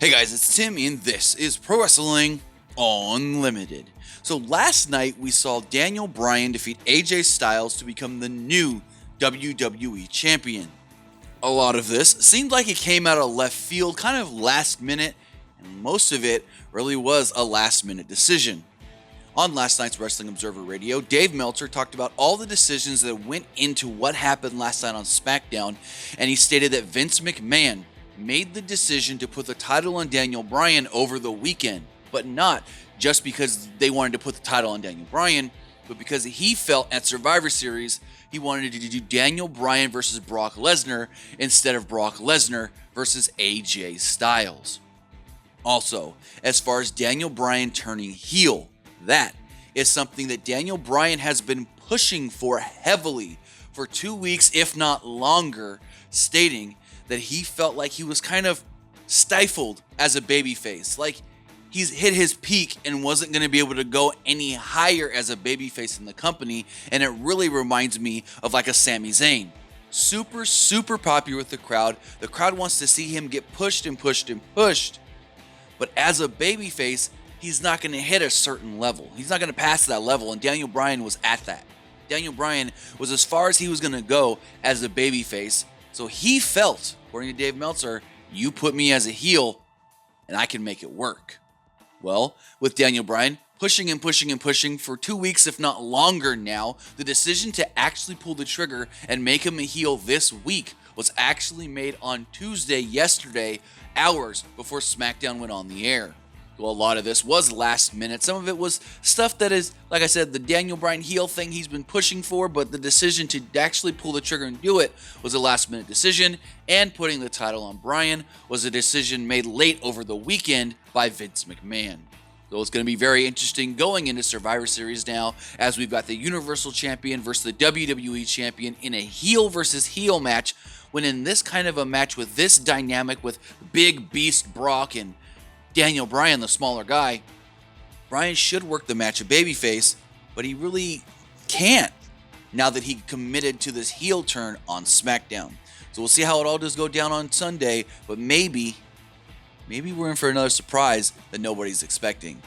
Hey guys, it's Tim and this is Pro Wrestling Unlimited. So last night we saw Daniel Bryan defeat AJ Styles to become the new WWE Champion. A lot of this seemed like it came out of left field, kind of last minute, and most of it really was a last minute decision. On last night's Wrestling Observer Radio, Dave Meltzer talked about all the decisions that went into what happened last night on SmackDown, and he stated that Vince McMahon made the decision to put the title on Daniel Bryan over the weekend, but not just because they wanted to put the title on Daniel Bryan, but because he felt at Survivor Series he wanted to do Daniel Bryan versus Brock Lesnar instead of Brock Lesnar versus AJ Styles. Also, as far as Daniel Bryan turning heel, that is something that Daniel Bryan has been pushing for heavily for 2 weeks, if not longer, stating that he felt like he was kind of stifled as a babyface, like he's hit his peak and wasn't going to be able to go any higher as a babyface in the company, and it really reminds me of like a Sami Zayn. Super popular with the crowd. The crowd wants to see him get pushed and pushed and pushed, but as a babyface, he's not going to hit a certain level. He's not going to pass that level, and Daniel Bryan was at that. Daniel Bryan was as far as he was going to go as a babyface, so he felt, according to Dave Meltzer, you put me as a heel, and I can make it work. Well, with Daniel Bryan pushing and pushing and pushing for 2 weeks, if not longer now, the decision to actually pull the trigger and make him a heel this week was actually made on Tuesday, yesterday, hours before SmackDown went on the air. Well, a lot of this was last minute. Some of it was stuff that is, like I said, the Daniel Bryan heel thing he's been pushing for, but the decision to actually pull the trigger and do it was a last minute decision, and putting the title on Bryan was a decision made late over the weekend by Vince McMahon. So it's going to be very interesting going into Survivor Series now, as we've got the Universal Champion versus the WWE Champion in a heel versus heel match, when in this kind of a match with this dynamic with Big Beast Brock and Daniel Bryan, the smaller guy, Bryan should work the match a babyface, but he really can't now that he committed to this heel turn on SmackDown. So we'll see how it all does go down on Sunday, but maybe we're in for another surprise that nobody's expecting.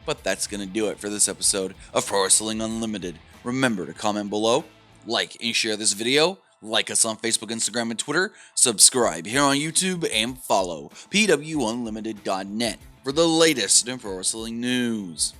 But that's going to do it for this episode of Pro Wrestling Unlimited. Remember to comment below, like and share this video, like us on Facebook, Instagram, and Twitter, subscribe here on YouTube, and follow PWUnlimited.net for the latest in pro wrestling news.